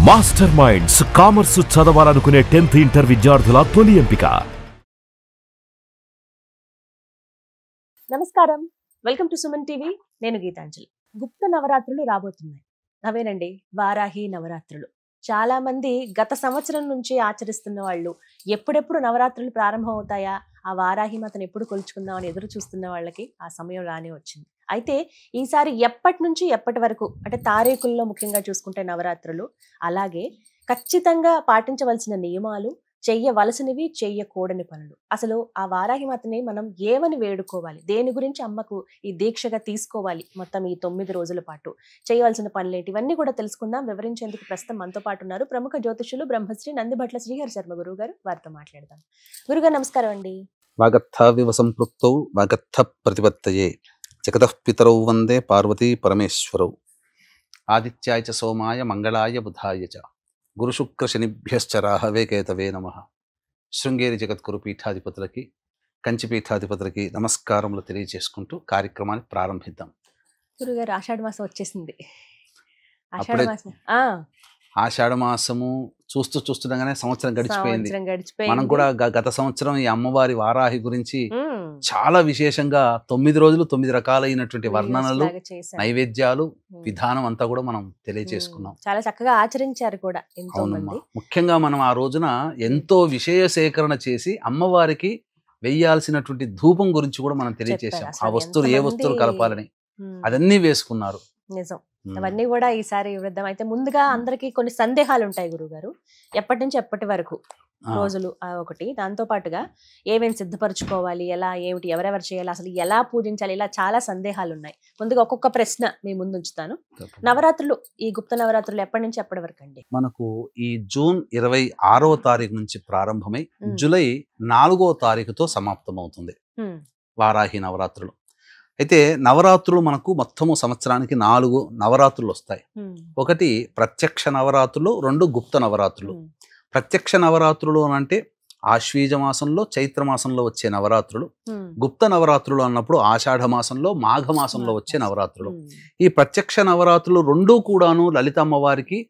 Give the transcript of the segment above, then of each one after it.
Master minds commerce చదవాలనుకునే 10th inter విద్యార్థుల తొలి ఎంపిక. నమస్కారం, వెల్కమ్ టు సుమన్ టీవీ. నేను గీతాంజలి. గుప్త నవరాత్రులు రాబోతున్నాయి. అవేనండి వారాహి నవరాత్రులు. చాలా మంది గత సంవత్సరం నుంచి ఆచరిస్తున్న వాళ్ళు ఎప్పుడెప్పుడు నవరాత్రులు ప్రారంభం అవుతాయా, ఆ వారాహి మాతను ఎప్పుడు కొలుచుకుందామని ఎదురు చూస్తున్న వాళ్ళకి ఆ సమయం రానే వచ్చింది. అయితే ఈసారి ఎప్పటి నుంచి ఎప్పటి వరకు అంటే తారీఖుల్లో ముఖ్యంగా చూసుకుంటే నవరాత్రులు, అలాగే ఖచ్చితంగా పాటించవలసిన నియమాలు, చెయ్యవలసినవి చెయ్యకూడని పనులు, అసలు ఆ వారాహి మాతని మనం ఏమని వేడుకోవాలి, దేని గురించి అమ్మకు ఈ దీక్షగా తీసుకోవాలి, మొత్తం ఈ 9 రోజుల పాటు చేయవలసిన పనులేంటి, ఇవన్నీ కూడా తెలుసుకుందాం. వివరించేందుకు ప్రస్తుతం మనతో పాటు ఉన్నారు ప్రముఖ జ్యోతిషులు బ్రహ్మశ్రీ నందిభట్ల శ్రీహరి శర్మ గురువు గారు. వారితో మాట్లాడదాం. గురుగారు నమస్కారం అండి. వాగర్థావివ సంపృక్తౌ వాగర్థ ప్రతిపత్తయే జగతః పితరౌ వందే పార్వతీ పరమేశ్వరౌ. ఆదిత్యాయ చ సోమాయ మంగళాయ బుధాయ చ గురుశుక్ర శనిభ్యశ్చ రాహవే కేతవే నమః. శృంగేరి జగద్గురు పీఠాధిపతులకి, కంచి పీఠాధిపతులకి నమస్కారములు తెలియజేసుకుంటూ కార్యక్రమాన్ని ప్రారంభిద్దాం. గురుగారు ఆషాఢ మాసం వచ్చేసింది. అప్పుడే ఆషాఢ మాసం ఆషాఢ మాసము చూస్తుండగానే సంవత్సరం గడిచిపోయింది. మనం కూడా గత సంవత్సరం ఈ అమ్మవారి వారాహి గురించి చాలా విశేషంగా 9 రోజులు 9 రకాలైనటువంటి వర్ణనలు, నైవేద్యాలు, విధానం అంతా కూడా మనం తెలియజేసుకున్నాం. చాలా చక్కగా ఆచరించారు కూడా ఎంతో మంది. ముఖ్యంగా మనం ఆ రోజున ఎంతో విషయ సేకరణ చేసి అమ్మవారికి వెయ్యాల్సినటువంటి ధూపం గురించి కూడా మనం తెలియజేసాం. ఆ వస్తువులు ఏ వస్తువులు కలపాలని అదన్నీ వేసుకున్నారు. నిజం. అవన్నీ కూడా ఈసారి వృద్ధం. అయితే ముందుగా అందరికి కొన్ని సందేహాలు ఉంటాయి గురుగారు, ఎప్పటి నుంచి ఎప్పటి వరకు రోజులు ఒకటి, దాంతో పాటుగా ఏమేమి సిద్ధపరచుకోవాలి, ఎలా ఏమిటి, ఎవరెవరు చేయాలి, అసలు ఎలా పూజించాలి, ఇలా చాలా సందేహాలు ఉన్నాయి. ముందుగా ఒక్కొక్క ప్రశ్న మీ ముందు ఉంచుతాను. నవరాత్రులు, ఈ గుప్త నవరాత్రులు ఎప్పటి నుంచి ఎప్పటి వరకు అండి? మనకు ఈ జూన్ 26వ తారీఖు నుంచి ప్రారంభమై జూలై 4వ తారీఖుతో సమాప్తమవుతుంది వారాహి నవరాత్రులు. అయితే నవరాత్రులు మనకు మొత్తము సంవత్సరానికి 4 నవరాత్రులు వస్తాయి. ఒకటి ప్రత్యక్ష నవరాత్రులు, 2 గుప్త నవరాత్రులు. ప్రత్యక్ష నవరాత్రులు అంటే ఆశ్వీజ మాసంలో, చైత్ర మాసంలో వచ్చే నవరాత్రులు. గుప్త నవరాత్రులు అన్నప్పుడు ఆషాఢ మాసంలో, మాఘ మాసంలో వచ్చే నవరాత్రులు. ఈ ప్రత్యక్ష నవరాత్రులు 2 కూడాను లలిత అమ్మవారికి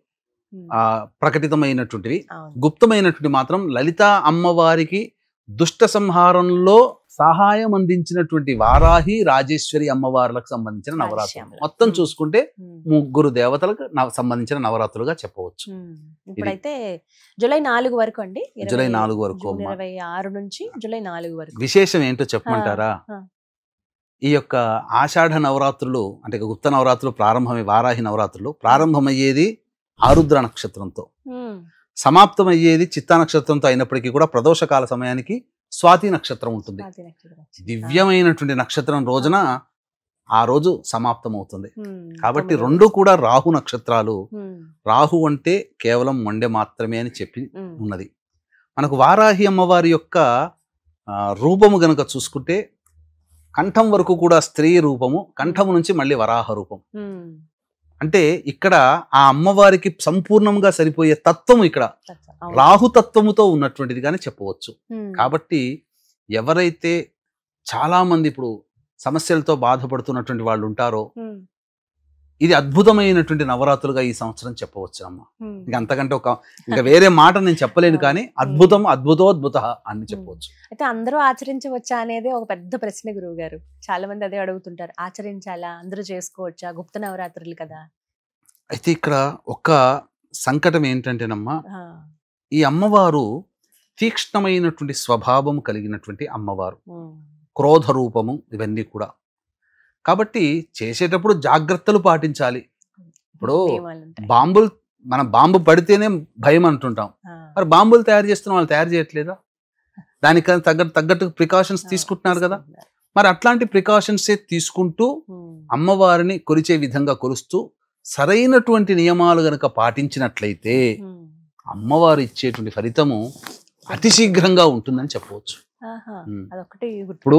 ప్రకటితమైనటువంటివి. గుప్తమైనటువంటి మాత్రం లలిత అమ్మవారికి దుష్ట సంహారంలో సహాయం అందించినటువంటి వారాహి, రాజేశ్వరి అమ్మవార్లకు సంబంధించిన నవరాత్రులు. మొత్తం చూసుకుంటే 3 దేవతలకు సంబంధించిన నవరాత్రులుగా చెప్పవచ్చు. ఇప్పుడైతే జూలై 4 వరకు అండి. జూలై 4 వరకు, 26 నుంచి జూలై 4 వరకు. విశేషం ఏంటో చెప్పమంటారా? ఈ యొక్క ఆషాఢ నవరాత్రులు అంటే గుప్త నవరాత్రులు ప్రారంభమై వారాహి నవరాత్రులు ప్రారంభమయ్యేది ఆరుద్ర నక్షత్రంతో, సమాప్తమయ్యేది చిత్తా నక్షత్రంతో అయినప్పటికీ కూడా ప్రదోషకాల సమయానికి స్వాతి నక్షత్రం ఉంటుంది. దివ్యమైనటువంటి నక్షత్రం రోజున ఆ రోజు సమాప్తమవుతుంది. కాబట్టి 2 కూడా రాహు నక్షత్రాలు. రాహు అంటే కేవలం మొండె మాత్రమే అని చెప్పి ఉన్నది. మనకు వారాహి అమ్మవారి యొక్క రూపము గనక చూసుకుంటే కంఠం వరకు కూడా స్త్రీ రూపము, కంఠము నుంచి మళ్ళీ వరాహ రూపం. అంటే ఇక్కడ ఆ అమ్మవారికి సంపూర్ణంగా సరిపోయే తత్వము ఇక్కడ రాహుతత్వముతో ఉన్నటువంటిది కానీ చెప్పవచ్చు. కాబట్టి ఎవరైతే చాలా మంది ఇప్పుడు సమస్యలతో బాధపడుతున్నటువంటి వాళ్ళు ఉంటారో, ఇది అద్భుతమైనటువంటి నవరాత్రులుగా ఈ సంవత్సరం చెప్పవచ్చు అమ్మ. ఇంక అంతకంటే ఇంకా వేరే మాట నేను చెప్పలేను, కానీ అద్భుతం, అద్భుత అని చెప్పవచ్చు. అయితే అందరూ ఆచరించవచ్చా అనేది ఒక పెద్ద ప్రశ్న గురువు గారు. చాలా మంది అదే అడుగుతుంటారు, ఆచరించాలా, అందరూ చేసుకోవచ్చా, గుప్త నవరాత్రులు కదా? అయితే ఇక్కడ ఒక సంకటం ఏంటంటేనమ్మా, ఈ అమ్మవారు తీక్ష్ణమైనటువంటి స్వభావం కలిగినటువంటి అమ్మవారు, క్రోధ రూపము, ఇవన్నీ కూడా. కాబట్టి చేసేటప్పుడు జాగ్రత్తలు పాటించాలి. ఇప్పుడు మనం బాంబు పడితేనే భయం అంటుంటాం, మరి బాంబులు తయారు చేస్తున్న వాళ్ళు తయారు చేయట్లేదా? దానికి తగ్గట్టు ప్రికాషన్స్ తీసుకుంటున్నారు కదా. మరి అట్లాంటి ప్రికాషన్సే తీసుకుంటూ అమ్మవారిని కొలిచే విధంగా కొలుస్తూ సరైనటువంటి నియమాలు గనక పాటించినట్లయితే అమ్మవారు ఇచ్చేటువంటి ఫలితము అతి శీఘ్రంగా ఉంటుందని చెప్పవచ్చు. ఇప్పుడు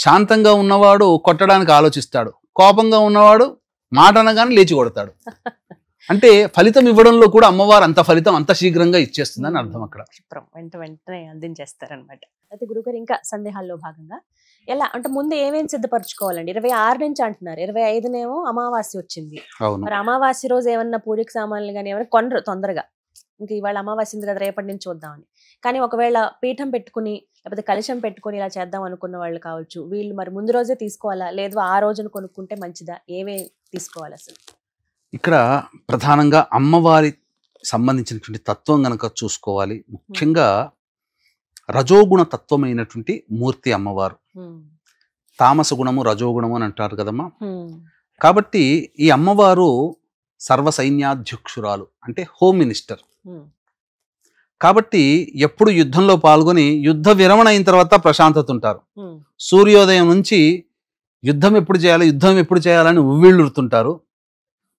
శాంతంగా ఉన్నవాడు కొట్టడానికి ఆలోచిస్తాడు, కోపంగా ఉన్నవాడు మాట అనగానే లేచి కొడతాడు. అంటే ఫలితం ఇవ్వడంలో కూడా అమ్మవారు అంత ఫలితం అంత శీఘ్రంగా ఇచ్చేస్తుందని అర్థం. అక్కడ వెంటనే అందించేస్తారనమాట. అయితే గురుగారు ఇంకా సందేహాల్లో భాగంగా ఎలా అంటే ముందు ఏమేమి సిద్ధపరచుకోవాలండి? 26 నుంచి అంటున్నారు, 25నేమో అమావాస్య వచ్చింది. మరి అమావాస్య రోజు ఏమన్నా పూజకి సామాన్లు కానీ ఏమైనా కొనరు తొందరగా, ఇంకా ఇవాళ అమావాస్య ఉంది కదా రేపటి నుంచి చూద్దామని. కానీ ఒకవేళ పీఠం పెట్టుకుని లేకపోతే కలశం పెట్టుకుని ఇలా చేద్దాం అనుకున్న వాళ్ళు కావచ్చు, వీళ్ళు మరి ముందు రోజే తీసుకోవాలా, లేదు ఆ రోజున కొనుక్కుంటే మంచిదా, ఏమేమి తీసుకోవాలి అసలు? ఇక్కడ ప్రధానంగా అమ్మవారి సంబంధించినటువంటి తత్వం గనక చూసుకోవాలి. ముఖ్యంగా రజోగుణ తత్వమైనటువంటి మూర్తి అమ్మవారు. తామస గుణము రజోగుణము అని అంటారు కదమ్మా. కాబట్టి ఈ అమ్మవారు సర్వ సైన్యాధ్యక్షురాలు, అంటే హోమ్ మినిస్టర్. కాబట్టి ఎప్పుడు యుద్ధంలో పాల్గొని యుద్ధ విరమణ అయిన తర్వాత ప్రశాంతత ఉంటారు. సూర్యోదయం నుంచి యుద్ధం ఎప్పుడు చేయాలని ఉవ్విళ్ళుతుంటారు.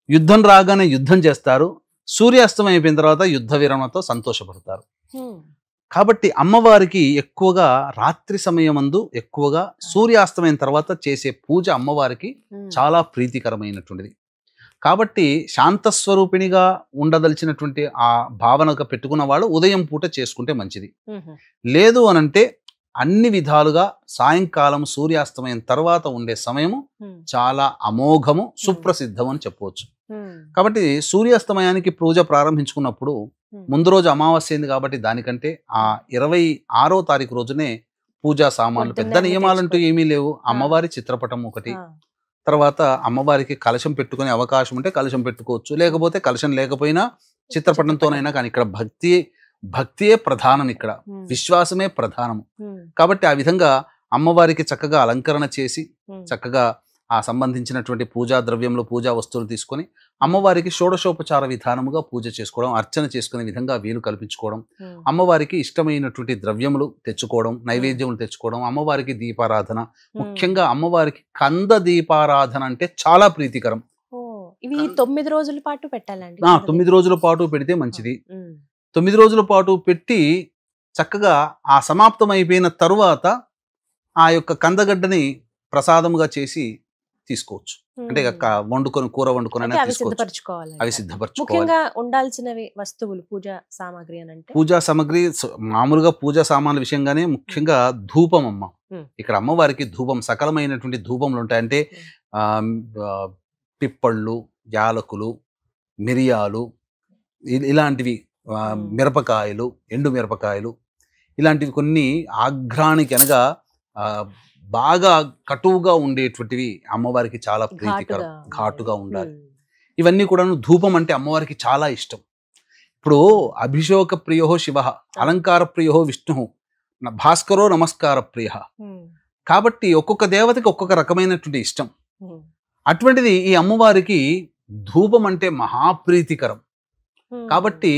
యుద్ధం రాగానే యుద్ధం చేస్తారు. సూర్యాస్తం అయిపోయిన తర్వాత యుద్ధ విరమణతో సంతోషపడతారు. కాబట్టి అమ్మవారికి ఎక్కువగా రాత్రి సమయమందు ఎక్కువగా సూర్యాస్తమైన తర్వాత చేసే పూజ అమ్మవారికి చాలా ప్రీతికరమైనటువంటిది. కాబట్టి శాంతస్వరూపిణిగా ఉండదలిచినటువంటి ఆ భావనగా పెట్టుకున్న వాళ్ళు ఉదయం పూట చేసుకుంటే మంచిది. లేదు అనంటే అన్ని విధాలుగా సాయంకాలం సూర్యాస్తమయం తర్వాత ఉండే సమయము చాలా అమోఘము, సుప్రసిద్ధం అని చెప్పవచ్చు. కాబట్టి సూర్యాస్తమయానికి పూజ ప్రారంభించుకున్నప్పుడు ముందు రోజు అమావాస్య అయింది కాబట్టి దానికంటే ఆ 26వ తారీఖు రోజునే పూజా సామాన్లు, పెద్ద నియమాలంటూ ఏమీ లేవు. అమ్మవారి చిత్రపటం ఒకటి, తర్వాత అమ్మవారికి కలశం పెట్టుకునే అవకాశం ఉంటే కలశం పెట్టుకోవచ్చు, లేకపోతే కలశం లేకపోయినా చిత్రపటంతోనైనా. కానీ ఇక్కడ భక్తియే ప్రధానం, ఇక్కడ విశ్వాసమే ప్రధానము. కాబట్టి ఆ విధంగా అమ్మవారికి చక్కగా అలంకరణ చేసి చక్కగా ఆ సంబంధించినటువంటి పూజా ద్రవ్యంలో పూజా వస్తువులు తీసుకొని అమ్మవారికి షోడశోపచార విధానముగా పూజ చేసుకోవడం, అర్చన చేసుకునే విధంగా వీలు కల్పించుకోవడం, అమ్మవారికి ఇష్టమైనటువంటి ద్రవ్యములు తెచ్చుకోవడం, నైవేద్యములు తెచ్చుకోవడం, అమ్మవారికి దీపారాధన, ముఖ్యంగా అమ్మవారికి కంద దీపారాధన అంటే చాలా ప్రీతికరం. ఇవి 9 రోజుల పాటు పెట్టాలండి? 9 రోజుల పాటు పెడితే మంచిది. 9 రోజుల పాటు పెట్టి చక్కగా ఆ సమాప్తం అయిపోయిన తరువాత ఆ యొక్క కందగడ్డని ప్రసాదముగా చేసి తీసుకోవచ్చు. అంటే వండుకొని కూర వండుకొని అవి సిద్ధపరచుకోవాలి. ముఖ్యంగా ఉండాల్సినవి వస్తువులు పూజా సామాగ్రి అని అంటే పూజా సామాగ్రి మామూలుగా పూజా సామాన్ల విషయంగానే ముఖ్యంగా ధూపం అమ్మ. ఇక్కడ అమ్మవారికి ధూపం సకలమైనటువంటి ధూపములు ఉంటాయి. అంటే పిప్పళ్ళు, యాలకులు, మిరియాలు, ఇలాంటివి, మిరపకాయలు, ఎండు మిరపకాయలు, ఇలాంటివి కొన్ని ఆఘ్రానికి అనగా బాగా కటువుగా ఉండేటువంటివి అమ్మవారికి చాలా ప్రీతికరం, ఘాటుగా ఉండాలి. ఇవన్నీ కూడా ధూపం అంటే అమ్మవారికి చాలా ఇష్టం. ఇప్పుడు అభిషేక ప్రియో శివ, అలంకార ప్రియో విష్ణు, భాస్కరో నమస్కార ప్రియ. కాబట్టి ఒక్కొక్క దేవతకి ఒక్కొక్క రకమైనటువంటి ఇష్టం. అటువంటిది ఈ అమ్మవారికి ధూపం అంటే మహాప్రీతికరం. కాబట్టి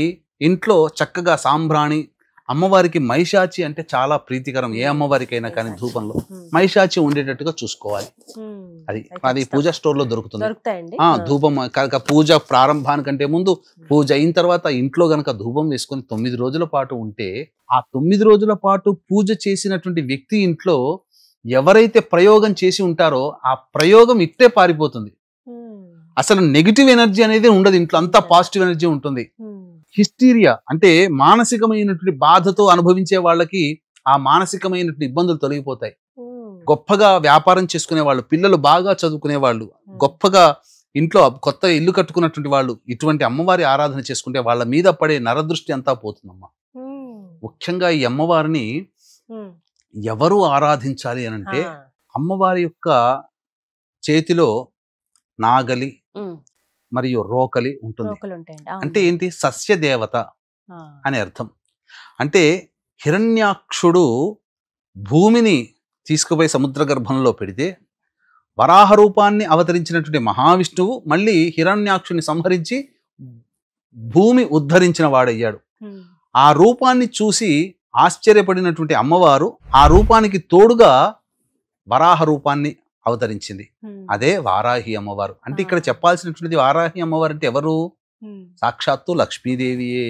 ఇంట్లో చక్కగా సాంబ్రాణి, అమ్మవారికి మైషాచి అంటే చాలా ప్రీతికరం. ఏ అమ్మవారికైనా కానీ ధూపంలో మైషాచి ఉండేటట్టుగా చూసుకోవాలి. అది పూజా స్టోర్ లో దొరుకుతుంది. ధూపం పూజ ప్రారంభానికంటే ముందు, పూజ అయిన తర్వాత ఇంట్లో గనక ధూపం వేసుకొని 9 రోజుల పాటు ఉంటే, ఆ 9 రోజుల పాటు పూజ చేసినటువంటి వ్యక్తి ఇంట్లో ఎవరైతే ప్రయోగం చేసి ఉంటారో ఆ ప్రయోగం ఇట్టే పారిపోతుంది. అసలు నెగిటివ్ ఎనర్జీ అనేది ఉండదు ఇంట్లో, అంతా పాజిటివ్ ఎనర్జీ ఉంటుంది. హిస్టీరియా అంటే మానసికమైనటువంటి బాధతో అనుభవించే వాళ్ళకి ఆ మానసికమైనటువంటి ఇబ్బందులు తొలగిపోతాయి. గొప్పగా వ్యాపారం చేసుకునే వాళ్ళు, పిల్లలు బాగా చదువుకునే వాళ్ళు, గొప్పగా ఇంట్లో కొత్త ఇల్లు కట్టుకున్నటువంటి వాళ్ళు ఇటువంటి అమ్మవారి ఆరాధన చేసుకుంటే వాళ్ళ మీద పడే నరదృష్టి అంతా పోతుందమ్మా. ముఖ్యంగా ఈ అమ్మవారిని ఎవరు ఆరాధించాలి అని అంటే, అమ్మవారి యొక్క చేతిలో నాగలి మరియు రోకలి ఉంటుంది. అంటే ఏంటి? సస్య దేవత అని అర్థం. అంటే హిరణ్యాక్షుడు భూమిని తీసుకుపోయి సముద్ర గర్భంలో పెడితే వరాహ రూపాన్ని అవతరించినటువంటి మహావిష్ణువు మళ్ళీ హిరణ్యాక్షుని సంహరించి భూమి ఉద్ధరించిన వాడయ్యాడు. ఆ రూపాన్ని చూసి ఆశ్చర్యపడినటువంటి అమ్మవారు ఆ రూపానికి తోడుగా వరాహ రూపాన్ని అవతరించింది. అదే వారాహి అమ్మవారు. అంటే ఇక్కడ చెప్పాల్సినటువంటిది వారాహి అమ్మవారు అంటే ఎవరు? సాక్షాత్తు లక్ష్మీదేవియే,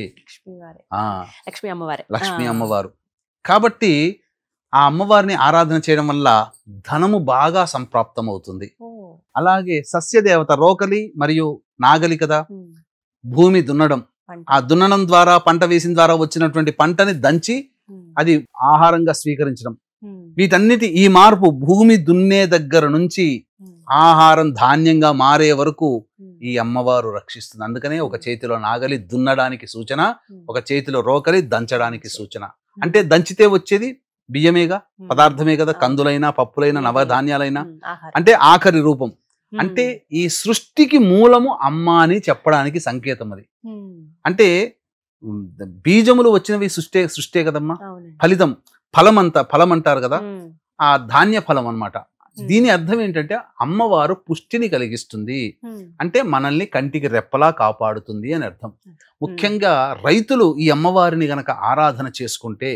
లక్ష్మీ అమ్మవారు. కాబట్టి ఆ అమ్మవారిని ఆరాధన చేయడం వల్ల ధనము బాగా సంప్రాప్తం అవుతుంది. అలాగే సస్యదేవత రోకలి మరియు నాగలి కదా, భూమి దున్నడం, ఆ దున్నడం ద్వారా పంట వేసిన ద్వారా వచ్చినటువంటి పంటని దంచి అది ఆహారంగా స్వీకరించడం. వీటన్నిటి ఈ మార్పు భూమి దున్నే దగ్గర నుంచి ఆహారం ధాన్యంగా మారే వరకు ఈ అమ్మవారు రక్షిస్తుంది. అందుకనే ఒక చేతిలో నాగలి దున్నడానికి సూచన, ఒక చేతిలో రోకలి దంచడానికి సూచన. అంటే దంచితే వచ్చేది బియ్యమేగా, పదార్థమే కదా, కందులైనా పప్పులైనా నవధాన్యాలైనా. అంటే ఆఖరి రూపం, అంటే ఈ సృష్టికి మూలము అమ్మ అని చెప్పడానికి సంకేతం అది. అంటే బీజములు వచ్చినవి సృష్టే కదమ్మా, ఫలితం ఫలం అంటారు కదా, ఆ ధాన్య ఫలం అన్నమాట. దీని అర్థం ఏంటంటే అమ్మవారు పుష్టిని కలిగిస్తుంది, అంటే మనల్ని కంటికి రెప్పలా కాపాడుతుంది అని అర్థం. ముఖ్యంగా రైతులు ఈ అమ్మవారిని గనక ఆరాధన చేసుకుంటే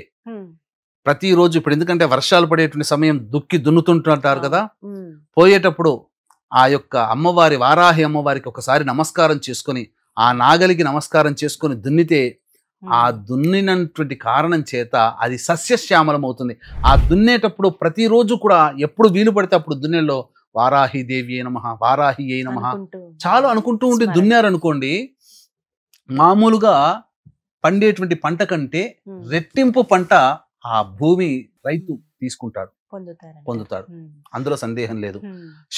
ప్రతిరోజు, ఇప్పుడు ఎందుకంటే వర్షాలు పడేటువంటి సమయం దున్నుతుంటారు కదా, పోయేటప్పుడు ఆ యొక్క అమ్మవారి వారాహి అమ్మవారికి ఒకసారి నమస్కారం చేసుకొని, ఆ నాగలికి నమస్కారం చేసుకొని దున్నితే ఆ దున్నినటువంటి కారణం చేత అది సస్యశ్యామలం అవుతుంది. ఆ దున్నేటప్పుడు ప్రతిరోజు కూడా ఎప్పుడు వీలు పడితే అప్పుడు దున్నేలో వారాహి దేవి నమః, వారాహి అయి నమః చాలు అనుకుంటూ ఉండి దున్నారనుకోండి, మామూలుగా పండేటువంటి పంట కంటే రెట్టింపు పంట ఆ భూమి రైతు తీసుకుంటాడు, పొందుతాడు. అందులో సందేహం లేదు.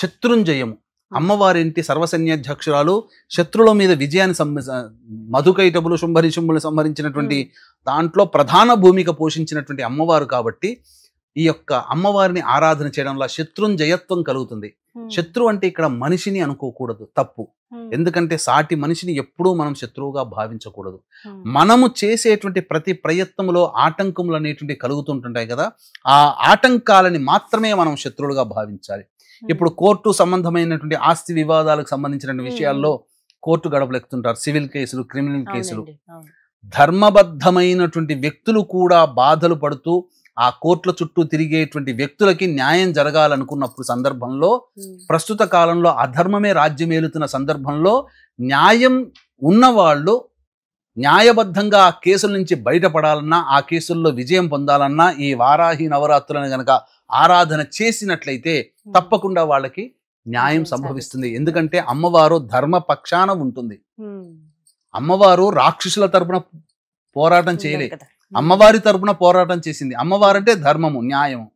శత్రుంజయము, అమ్మవారింటి సర్వసైన్యాధ్యక్షురాలు, శత్రువుల మీద విజయాన్ని మధుకైటములు శుంభరిశుంభులు సంహరించినటువంటి దాంట్లో ప్రధాన భూమిక పోషించినటువంటి అమ్మవారు కాబట్టి ఈ యొక్క అమ్మవారిని ఆరాధన చేయడంలో శత్రుంజయత్వం కలుగుతుంది. శత్రు అంటే ఇక్కడ మనిషిని అనుకోకూడదు, తప్పు. ఎందుకంటే సాటి మనిషిని ఎప్పుడూ మనం శత్రువుగా భావించకూడదు. మనము చేసేటువంటి ప్రతి ప్రయత్నంలో ఆటంకములు అనేటువంటి కలుగుతుంటుంటాయి కదా, ఆ ఆటంకాలని మాత్రమే మనం శత్రువులుగా భావించాలి. ఇప్పుడు కోర్టు సంబంధమైనటువంటి ఆస్తి వివాదాలకు సంబంధించిన విషయాల్లో కోర్టు గడపలు ఎక్కుతుంటారు, సివిల్ కేసులు, క్రిమినల్ కేసులు. ధర్మబద్ధమైనటువంటి వ్యక్తులు కూడా బాధలు పడుతూ ఆ కోర్టుల చుట్టూ తిరిగేటువంటి వ్యక్తులకి న్యాయం జరగాలనుకున్నప్పుడు సందర్భంలో, ప్రస్తుత కాలంలో అధర్మమే రాజ్యమేలుతున్న సందర్భంలో న్యాయం ఉన్నవాళ్ళు న్యాయబద్ధంగా ఆ కేసుల నుంచి బయటపడాలన్నా, ఆ కేసుల్లో విజయం పొందాలన్నా ఈ వారాహి నవరాత్రులను గనక ఆరాధన చేసినట్లయితే తప్పకుండా వాళ్ళకి న్యాయం సంభవిస్తుంది. ఎందుకంటే అమ్మవారు ధర్మ పక్షాన ఉంటుంది. అమ్మవారు రాక్షసుల తరపున పోరాటం చేయలే, అమ్మవారి తరపున పోరాటం చేసింది. అమ్మవారు అంటే ధర్మము, న్యాయము.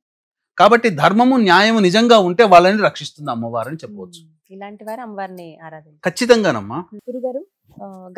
కాబట్టి ధర్మము న్యాయము నిజంగా ఉంటే వాళ్ళని రక్షిస్తుంది అమ్మవారు అని చెప్పవచ్చు. ఇలాంటి వారు అమ్మవారిని ఆరాధించారు. ఖచ్చితంగానమ్మా. గురుగారు,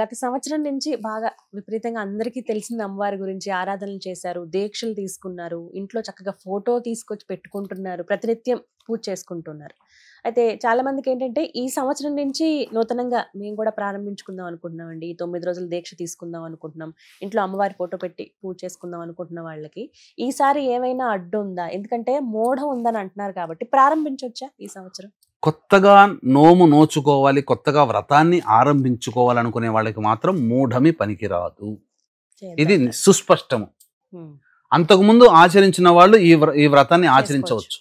గత సంవత్సరం నుంచి బాగా విపరీతంగా అందరికీ తెలిసింది అమ్మవారి గురించి, ఆరాధనలు చేశారు, దీక్షలు తీసుకున్నారు, ఇంట్లో చక్కగా ఫోటో తీసుకొచ్చి పెట్టుకుంటున్నారు, ప్రతినిత్యం పూజ చేసుకుంటున్నారు. అయితే చాలా మందికి ఏంటంటే ఈ సంవత్సరం నుంచి నూతనంగా మేము కూడా ప్రారంభించుకుందాం అనుకుంటున్నామండి, 9 రోజులు దీక్ష తీసుకుందాం అనుకుంటున్నాం, ఇంట్లో అమ్మవారి ఫోటో పెట్టి పూజ చేసుకుందాం అనుకుంటున్న వాళ్ళకి ఈసారి ఏమైనా అడ్డు ఉందా? ఎందుకంటే మోఢం ఉందని అంటున్నారు కాబట్టి ప్రారంభించవచ్చా ఈ సంవత్సరం? కొత్తగా నోము నోచుకోవాలి, కొత్తగా వ్రతాన్ని ఆరంభించుకోవాలనుకునే వాళ్ళకి మాత్రం మూఢమి పనికిరాదు. ఇది సుస్పష్టము. అంతకుముందు ఆచరించిన వాళ్ళు ఈ వ్రతాన్ని ఆచరించవచ్చు,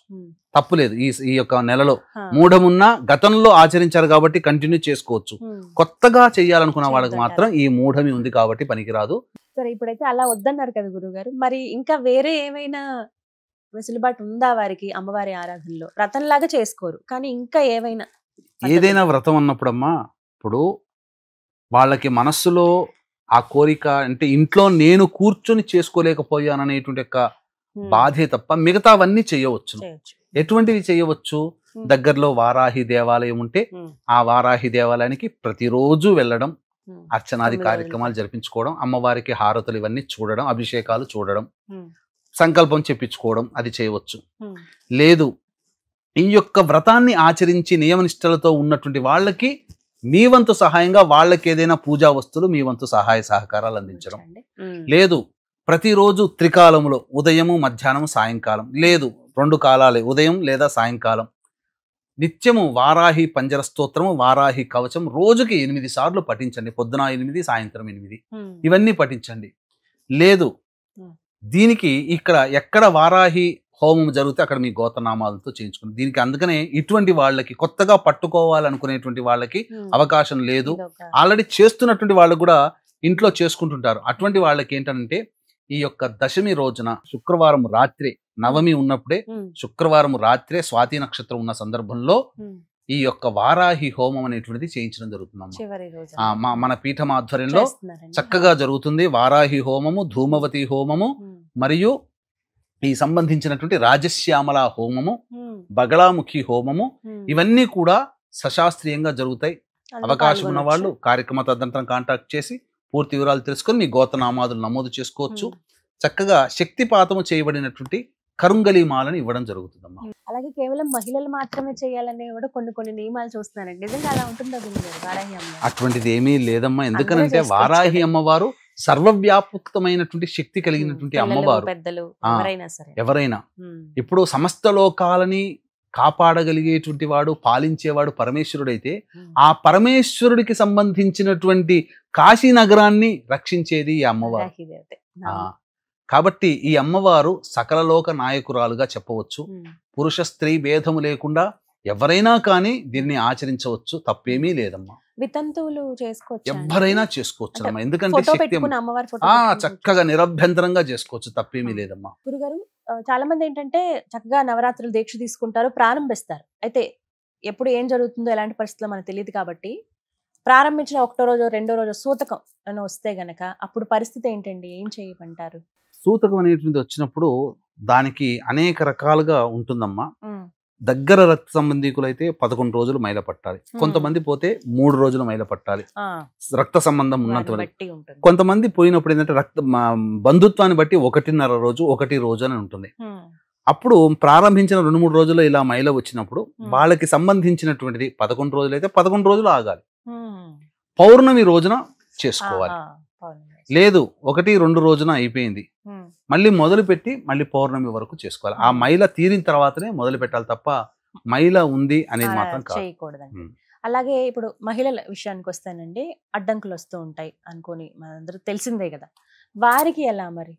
తప్పులేదు. ఈ యొక్క నెలలో మూఢమున్నా గతంలో ఆచరించారు కాబట్టి కంటిన్యూ చేసుకోవచ్చు. కొత్తగా చేయాలనుకున్న వాళ్ళకి మాత్రం ఈ మూఢమి ఉంది కాబట్టి పనికిరాదు. సరే, ఇప్పుడైతే అలా వద్దన్నారు కదా గురుగారు, మరి ఇంకా వేరే ఏమైనా వెసులుబాటు ఉందా వారికి? అమ్మవారి ఆరాధనలో వ్రతంలాగా చేసుకోరు కానీ ఇంకా ఏదైనా వ్రతం అన్నప్పుడమ్మా, ఇప్పుడు వాళ్ళకి మనస్సులో ఆ కోరిక అంటే ఇంట్లో నేను కూర్చొని చేసుకోలేకపోయాను అనేటువంటి యొక్క బాధే తప్ప మిగతావన్నీ చేయవచ్చు. ఎటువంటివి చేయవచ్చు? దగ్గరలో వారాహి దేవాలయం ఉంటే ఆ వారాహి దేవాలయానికి ప్రతిరోజు వెళ్ళడం, అర్చనాది కార్యక్రమాలు జరిపించుకోవడం, అమ్మవారికి హారతులు ఇవన్నీ చూడడం, అభిషేకాలు చూడడం, సంకల్పం చెప్పించుకోవడం, అది చేయవచ్చు. లేదు, ఈ యొక్క వ్రతాన్ని ఆచరించి నియమనిష్టలతో ఉన్నటువంటి వాళ్ళకి మీ వంతు సహాయంగా వాళ్ళకి ఏదైనా పూజా వస్తువులు మీ వంతు సహాయ సహకారాలు అందించడం. లేదు, ప్రతిరోజు త్రికాలములో ఉదయము, మధ్యాహ్నం, సాయంకాలం, లేదు 2 కాలాలే, ఉదయం లేదా సాయంకాలం నిత్యము వారాహి పంజర స్తోత్రము, వారాహి కవచం రోజుకి 8 సార్లు పఠించండి. పొద్దున 8, సాయంత్రం 8, ఇవన్నీ పఠించండి. లేదు, దీనికి ఇక్కడ ఎక్కడ వారాహి హోమం జరిగితే అక్కడ మీ గోత్రనామాలతో చేయించుకోండి. దీనికి అందుకనే ఇటువంటి వాళ్ళకి, కొత్తగా పట్టుకోవాలనుకునేటువంటి వాళ్ళకి అవకాశం లేదు. ఆల్రెడీ చేస్తున్నటువంటి వాళ్ళు కూడా ఇంట్లో చేసుకుంటుంటారు. అటువంటి వాళ్ళకి ఏంటంటే ఈ యొక్క దశమి రోజున శుక్రవారం రాత్రి, నవమి ఉన్నప్పుడే శుక్రవారం రాత్రే స్వాతి నక్షత్రం ఉన్న సందర్భంలో ఈ యొక్క వారాహి హోమం అనేటువంటిది చేయించడం జరుగుతుంది. మన పీఠం ఆధ్వర్యంలో చక్కగా జరుగుతుంది. వారాహి హోమము, ధూమవతి హోమము మరియు ఈ సంబంధించినటువంటి రాజశ్యామల హోమము, బగళాముఖి హోమము ఇవన్నీ కూడా సశాస్త్రీయంగా జరుగుతాయి. అవకాశం ఉన్న వాళ్ళు కార్యక్రమ తదనంతరం కాంటాక్ట్ చేసి పూర్తి వివరాలు తెలుసుకొని మీ గోత్రనామాదులు నమోదు చేసుకోవచ్చు. చక్కగా శక్తిపాతము చేయబడినటువంటి కరుంగలి మాలని ఇవ్వడం జరుగుతుందమ్మా. అలాగే కేవలం మహిళలు మాత్రమే చేయాలనే కూడా కొన్ని నియమాలు చూస్తున్నారండి. నిజంగా అలా ఉంటుందా వారాహి అమ్మ? అటువంటిది ఏమీ లేదమ్మా. ఎందుకనంటే వారాహి అమ్మవారు సర్వవ్యాపకమైనటువంటి శక్తి కలిగినటువంటి అమ్మవారు. పెద్దలు ఎవరైనా ఇప్పుడు సమస్త లోకాలని కాపాడగలిగేటువంటి వాడు, పాలించేవాడు పరమేశ్వరుడైతే ఆ పరమేశ్వరుడికి సంబంధించినటువంటి కాశీ నగరాన్ని రక్షించేది ఈ అమ్మవారు. కాబట్టి ఈ అమ్మవారు సకలలోక నాయకురాలుగా చెప్పవచ్చు. పురుష స్త్రీ భేదము లేకుండా ఎవరైనా కానీ దీన్ని ఆచరించవచ్చు, తప్పేమీ లేదమ్మా. వితంతువులు చేసుకోవచ్చు, ఎవరైనా చేసుకోవచ్చు అమ్మా. ఎందుకంటే శక్తి చక్కగా నిరభ్యంతరంగా చేసుకోవచ్చు, తప్పేమీ లేదమ్మా. గురుగారు, చాలా మంది ఏంటంటే చక్కగా నవరాత్రులు దీక్ష తీసుకుంటారు, ప్రారంభిస్తారు. అయితే ఎప్పుడు ఏం జరుగుతుందో ఎలాంటి పరిస్థితుల్లో మనకు తెలియదు కాబట్టి ప్రారంభించిన ఒకటో రోజు రెండో రోజు సూతకం అని వస్తే గనక అప్పుడు పరిస్థితి ఏంటండి? ఏం చేయమంటారు? సూతకం అనేటువంటిది వచ్చినప్పుడు దానికి అనేక రకాలుగా ఉంటుందమ్మా. దగ్గర రక్త సంబంధికులు అయితే 11 రోజులు మైల పట్టాలి. కొంతమంది పోతే 3 రోజులు మైల పట్టాలి, రక్త సంబంధం ఉన్నంత వరకు. కొంతమంది పోయినప్పుడు ఏంటంటే బంధుత్వాన్ని బట్టి 1.5 రోజు 1 రోజు అని ఉంటుంది. అప్పుడు ప్రారంభించిన 2-3 రోజుల్లో ఇలా మైల వచ్చినప్పుడు వాళ్ళకి సంబంధించినటువంటిది 11 రోజులు అయితే 11 రోజులు ఆగాలి. పౌర్ణమి రోజున చేసుకోవాలి. లేదు 1-2 రోజున అయిపోయింది, మళ్ళీ మొదలు పెట్టి మళ్ళీ పౌర్ణమి వరకు చేసుకోవాలి. ఆ మైల తీరిన తర్వాతనే మొదలు పెట్టాలి తప్ప మైల ఉంది అనేది మాత్రం చేయకూడదండి. అలాగే ఇప్పుడు మహిళల విషయానికి వస్తానండి, అడ్డంకులు వస్తూ ఉంటాయి అనుకోని మనందరూ తెలిసిందే కదా, వారికి ఎలా మరి?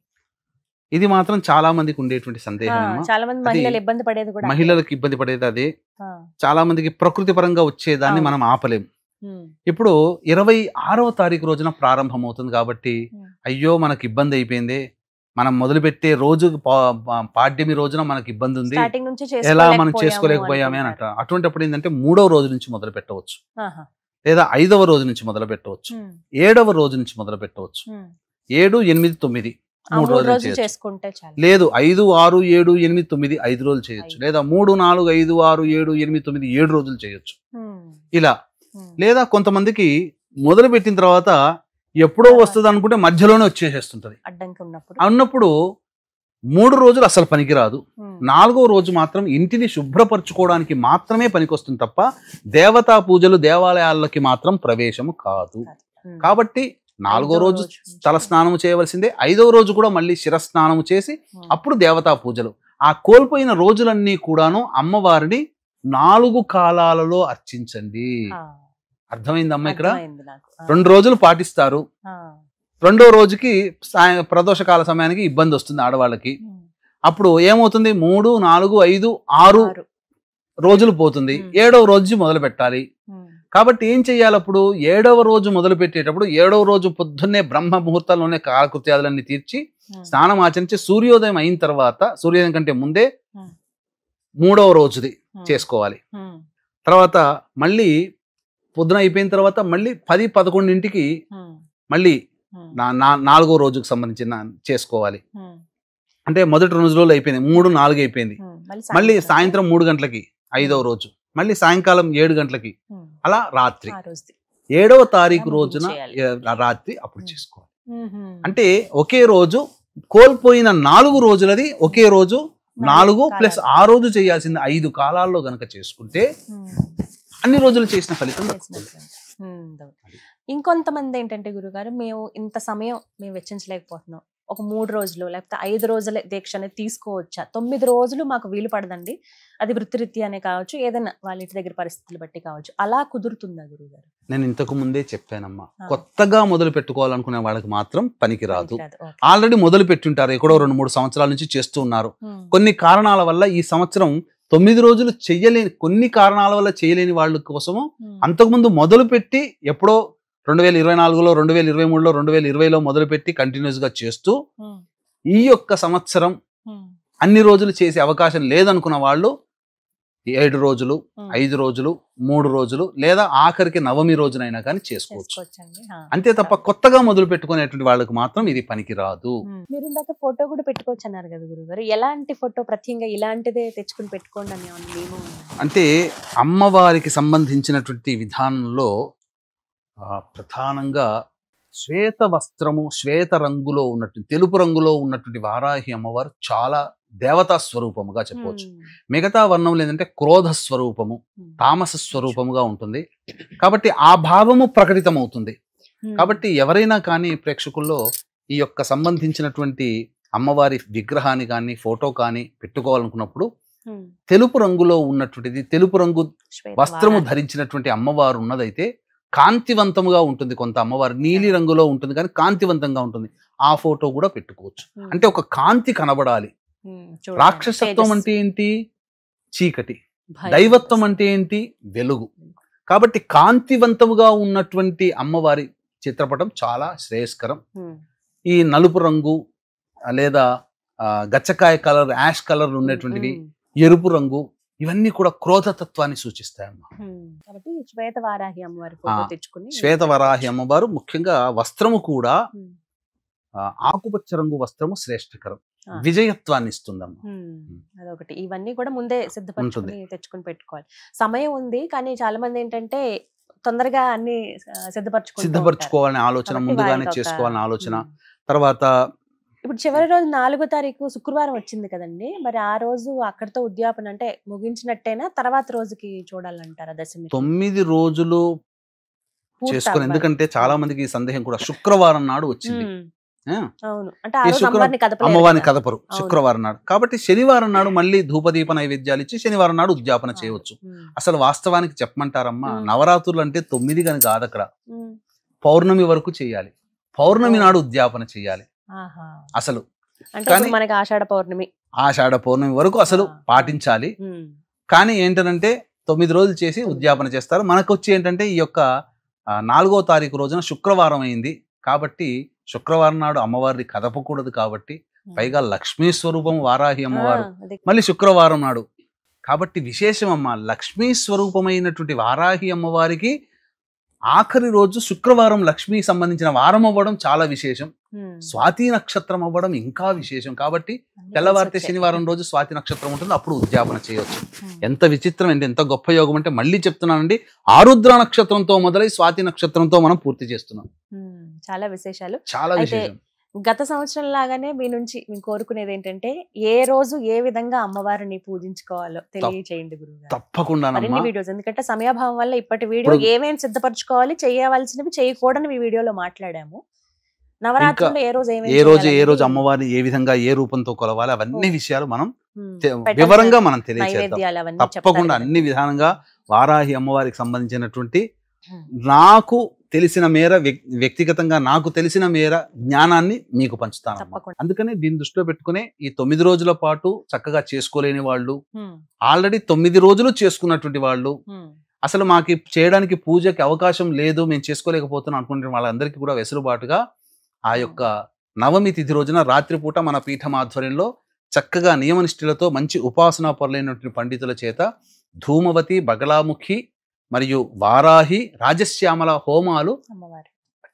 ఇది మాత్రం చాలా మందికి ఉండేటువంటి సందేహం. చాలా మంది మహిళలు ఇబ్బంది పడేది కూడా, మహిళలకు ఇబ్బంది పడేది అదే. చాలా మందికి ప్రకృతి పరంగా వచ్చేదాన్ని మనం ఆపలేం. ఇప్పుడు 26వ తారీఖు రోజున ప్రారంభమవుతుంది కాబట్టి అయ్యో మనకి ఇబ్బంది అయిపోయింది, మనం మొదలుపెట్టే రోజు పాడ్యమి రోజున మనకి ఇబ్బంది ఉంది, ఎలా మనం చేసుకోలేకపోయామే అని అంటారు. అటువంటిప్పుడు ఏంటంటే 3వ రోజు నుంచి మొదలు పెట్టవచ్చు, లేదా 5వ రోజు నుంచి మొదలు పెట్టవచ్చు, 7వ రోజు నుంచి మొదలు పెట్టవచ్చు. 7, 8, 9 3 రోజులు చేసుకుంటే లేదు, 5, 6, 7, 8, 9 5 రోజులు చేయొచ్చు, లేదా 3, 4, 5, 6, 7, 8, 9 7 రోజులు చేయొచ్చు. ఇలా లేదా కొంతమందికి మొదలు పెట్టిన తర్వాత ఎప్పుడో వస్తుంది అనుకుంటే మధ్యలోనే వచ్చేసేస్తుంటది. అన్నప్పుడు 3 రోజులు అసలు పనికిరాదు. 4వ రోజు మాత్రం ఇంటిని శుభ్రపరచుకోవడానికి మాత్రమే పనికొస్తుంది తప్ప దేవతా పూజలు దేవాలయాలకి మాత్రం ప్రవేశము కాదు. కాబట్టి 4వ రోజు తల స్నానము చేయవలసిందే, 5వ రోజు కూడా మళ్ళీ శిరస్నానము చేసి అప్పుడు దేవతా పూజలు. ఆ కోల్పోయిన రోజులన్నీ కూడాను అమ్మవారిని 4 కాలాలలో అర్చించండి. అర్థమైందమ్మా? ఇక్కడ 2 రోజులు పాటిస్తారు, 2వ రోజుకి ప్రదోషకాల సమయానికి ఇబ్బంది వస్తుంది ఆడవాళ్ళకి. అప్పుడు ఏమవుతుంది, 3, 4, 5, 6 రోజులు పోతుంది, 7వ రోజు మొదలు పెట్టాలి. కాబట్టి ఏం చెయ్యాలి, అప్పుడు 7వ రోజు మొదలు పెట్టేటప్పుడు 7వ రోజు పొద్దున్నే బ్రహ్మ ముహూర్తాల్లోనే కాలకృత్యాలన్నీ తీర్చి స్నానం ఆచరించి సూర్యోదయం అయిన తర్వాత, సూర్యోదయం కంటే ముందే 3వ రోజుది చేసుకోవాలి. తర్వాత మళ్ళీ పొద్దున అయిపోయిన తర్వాత మళ్ళీ 10-11ంటికి మళ్ళీ 4వ రోజుకు సంబంధించిన చేసుకోవాలి. అంటే మొదటి 2 రోజులు అయిపోయింది, 3, 4 అయిపోయింది, మళ్ళీ సాయంత్రం 3 గంటలకి 5వ రోజు, మళ్ళీ సాయంకాలం 7 గంటలకి, అలా రాత్రి 7వ తారీఖు రోజున రాత్రి అప్పుడు చేసుకోవాలి. అంటే ఒకే రోజు కోల్పోయిన 4 రోజులది ఒకే రోజు 4 ప్లస్ ఆ రోజు చేయాల్సింది 5 కాలాల్లో గనక చేసుకుంటే అన్ని రోజులు చేసిన ఫలితం. ఇంకొంతమంది ఏంటంటే గురుగారు, మేము ఇంత సమయం మేము వెచ్చించలేకపోతున్నాం, ఒక 3 రోజులు లేకపోతే 5 రోజుల దీక్ష అనేది తీసుకోవచ్చా? 9 రోజులు మాకు వీలు పడదండి, అది వృత్తిరీత్యానే కావచ్చు, ఏదైనా వాళ్ళ ఇంటి దగ్గర పరిస్థితులు బట్టి కావచ్చు, అలా కుదురుతుందా గురుగారు? నేను ఇంతకు ముందే చెప్పానమ్మా, కొత్తగా మొదలు పెట్టుకోవాలనుకునే వాళ్ళకి మాత్రం పనికి రాదు. ఆల్రెడీ మొదలు పెట్టుంటారు, ఎక్కడో 2-3 సంవత్సరాల నుంచి చేస్తూ ఉన్నారు. కొన్ని కారణాల వల్ల ఈ సంవత్సరం 9 రోజులు చెయ్యలేని, కొన్ని కారణాల వల్ల చేయలేని వాళ్ళ కోసము అంతకుముందు మొదలు పెట్టి ఎప్పుడో 2024లో 2023లో 2020లో మొదలుపెట్టి కంటిన్యూస్ గా చేస్తూ ఈ యొక్క సంవత్సరం అన్ని రోజులు చేసే అవకాశం లేదనుకున్న వాళ్ళు 7 రోజులు, 5 రోజులు, 3 రోజులు, లేదా ఆఖరికి నవమి రోజునైనా కానీ చేసుకోవచ్చు. అంతే తప్ప కొత్తగా మొదలు పెట్టుకునేటువంటి వాళ్ళకి మాత్రం ఇది పనికి రాదు. మీరు ఇందాక ఫోటో కూడా పెట్టుకోవచ్చు అన్నారు కదా గురుగారు, ఎలాంటి ఫోటో ప్రత్యేకంగా ఇలాంటిదే తెచ్చుకుని పెట్టుకోండి అని మేము అంటే అమ్మవారికి సంబంధించినటువంటి విధానంలో ప్రధానంగా శ్వేత వస్త్రము, శ్వేత రంగులో ఉన్నటువంటి, తెలుపు రంగులో ఉన్నటువంటి వారాహి అమ్మవారు చాలా దేవతా స్వరూపముగా చెప్పవచ్చు. మిగతా వర్ణములు ఏంటంటే క్రోధ స్వరూపము, తామస స్వరూపముగా ఉంటుంది. కాబట్టి ఆ భావము ప్రకటితమవుతుంది. కాబట్టి ఎవరైనా కానీ ప్రేక్షకుల్లో ఈ యొక్క సంబంధించినటువంటి అమ్మవారి విగ్రహాన్ని కానీ ఫోటో కానీ పెట్టుకోవాలనుకున్నప్పుడు తెలుపు రంగులో ఉన్నటువంటిది, తెలుపు రంగు వస్త్రము ధరించినటువంటి అమ్మవారు ఉన్నదైతే కాంతివంతముగా ఉంటుంది. కొంత అమ్మవారు నీలి రంగులో ఉంటుంది కానీ కాంతివంతంగా ఉంటుంది. ఆ ఫోటో కూడా పెట్టుకోవచ్చు. అంటే ఒక కాంతి కనబడాలి. రాక్షసత్వం అంటే ఏంటి? చీకటి. దైవత్వం అంటే ఏంటి? వెలుగు. కాబట్టి కాంతివంతముగా ఉన్నటువంటి అమ్మవారి చిత్రపటం చాలా శ్రేయస్కరం. ఈ నలుపు రంగు లేదా గచ్చకాయ కలర్, యాష్ కలర్ ఉన్నటువంటివి, ఎరుపు రంగు, ఇవన్నీ కూడా క్రోధతత్వాన్ని సూచిస్తాయమ్మా. కాబట్టి శ్వేతవారాహి అమ్మవారి ఫోటో తెచ్చుకుని, శ్వేతవరాహి అమ్మవారు ముఖ్యంగా వస్త్రము కూడా ఆకుపచ్చ రంగు వస్త్రము శ్రేష్టకరం, విజయత్వాన్ని ఇస్తుందమ్మా. అదొకటి. ఇవన్నీ కూడా ముందే సిద్ధపరచుకుని తెచ్చుకుని పెట్టుకోవాలి. సమయం ఉంది కానీ చాలా మంది ఏంటంటే తొందరగా అన్ని సిద్ధపరచుకోవాలనే ఆలోచన, ముందుగానే చేసుకోవాలనే ఆలోచన. తర్వాత ఇప్పుడు చివరి రోజు 4వ తారీఖు శుక్రవారం వచ్చింది కదండి, మరి ఆ రోజు అక్కడితో ఉద్యాపన అంటే ముగించినట్టేనా, తర్వాత రోజుకి చూడాలంటారా దశమి? 9 రోజులు చేసుకుని, ఎందుకంటే చాలా మందికి సందేహం కూడా శుక్రవారం నాడు వచ్చింది. అమ్మవారిని కదపరు శుక్రవారం నాడు. కాబట్టి శనివారం నాడు మళ్ళీ ధూపదీప నైవేద్యాలు ఇచ్చి శనివారం నాడు ఉద్యాపన చేయవచ్చు. అసలు వాస్తవానికి చెప్పమంటారమ్మా, నవరాత్రులు అంటే 9 గని కాదు, అక్కడ పౌర్ణమి వరకు చేయాలి. పౌర్ణమి నాడు ఉద్యాపన చేయాలి అసలు. ఆషాఢ పౌర్ణమి వరకు అసలు పాటించాలి. కానీ ఏంటంటే 9 రోజులు చేసి ఉద్యాపన చేస్తారు. మనకు వచ్చి ఏంటంటే ఈ యొక్క 4వ తారీఖు రోజున శుక్రవారం అయింది కాబట్టి శుక్రవారం నాడు అమ్మవారిని కదపకూడదు. కాబట్టి పైగా లక్ష్మీ స్వరూపం వారాహి అమ్మవారు మళ్ళీ శుక్రవారం నాడు. కాబట్టి విశేషం అమ్మ, లక్ష్మీ స్వరూపమైనటువంటి వారాహి అమ్మవారికి ఆఖరి రోజు శుక్రవారం లక్ష్మీ సంబంధించిన వారం అవ్వడం చాలా విశేషం. స్వాతి నక్షత్రం అవ్వడం ఇంకా విశేషం. కాబట్టి తెల్లవారితే శనివారం రోజు స్వాతి నక్షత్రం ఉంటుంది, అప్పుడు ఉద్యాపన చేయవచ్చు. ఎంత విచిత్రం అంటే, ఎంత గొప్ప యోగం అంటే, మళ్ళీ చెప్తున్నానండి, ఆరుద్ర నక్షత్రంతో మొదలై స్వాతి నక్షత్రంతో మనం పూర్తి చేస్తున్నాం. చాలా విశేషాలు, చాలా విశేషం. గత సంవత్సరం లాగానే మీ నుంచి మేము కోరుకునేది ఏంటంటే, ఏ రోజు ఏ విధంగా అమ్మవారిని పూజించుకోవాలో తెలియజేయండి గురువు. తప్పకుండా వీడియోస్, ఎందుకంటే సమయాభావం వల్ల ఇప్పటి వీడియో ఏమేమి సిద్ధపరచుకోవాలి, చేయవలసినవి చేయకూడని వీడియోలో మాట్లాడాము. నవరాత్రులు ఏ రోజు అమ్మవారిని ఏ విధంగా ఏ రూపంతో కొలవాలి, అవన్నీ విషయాలు మనం వివరంగా మనం తెలియజేద్దాం. తప్పకుండా అన్ని విధానంగా వారాహి అమ్మవారికి సంబంధించినటువంటి నాకు తెలిసిన మేర, వ్యక్తిగతంగా నాకు తెలిసిన మేర జ్ఞానాన్ని మీకు పంచుతాను. అందుకనే దీన్ని దృష్టిలో పెట్టుకునే ఈ 9 రోజుల పాటు చక్కగా చేసుకోలేని వాళ్ళు, ఆల్రెడీ 9 రోజులు చేసుకున్నటువంటి వాళ్ళు, అసలు మాకు చేయడానికి పూజకి అవకాశం లేదు, మేము చేసుకోలేకపోతున్నాం అనుకుంటున్న వాళ్ళందరికీ కూడా వెసులుబాటుగా ఆ యొక్క నవమి తిథి రోజున రాత్రిపూట మన పీఠం ఆధ్వర్యంలో చక్కగా నియమనిష్ఠులతో మంచి ఉపాసనా పరులైనటువంటి పండితుల చేత ధూమవతి, బగలాముఖి మరియు వారాహి, రాజశ్యామల హోమాలు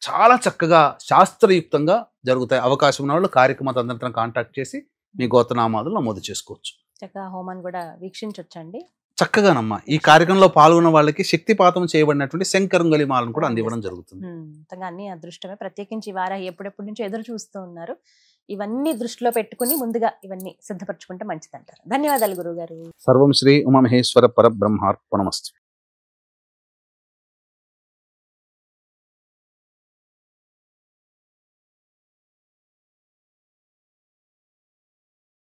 చాలా చక్కగా శాస్త్రయుక్తంగా జరుగుతాయి. అవకాశం ఉన్న వాళ్ళు కార్యక్రమ తంత్రం కాంటాక్ట్ చేసి మీ గోత్రనామాదులు నమోదు చేసుకోవచ్చు. చక్కగా హోమాన్ని కూడా వీక్షించొచ్చండి. చక్కగానమ్మా ఈ కార్యక్రమంలో పాల్గొన్న వాళ్ళకి శక్తిపాతం చేయబడినటువంటి శంకరంగలి మాలను కూడా అందివ్వడం జరుగుతుంది. అన్ని అదృష్టమే. ప్రత్యేకించి వారాహి ఎప్పుడెప్పటి నుంచో ఎదురు చూస్తూ ఉన్నారు. ఇవన్నీ దృష్టిలో పెట్టుకుని ముందుగా ఇవన్నీ సిద్ధపరచుకుంటే మంచిదంటారు. ధన్యవాదాలు గురువు గారు. సర్వం శ్రీ ఉమామహేశ్వర పరబ్రహ్మార్పణమస్తు.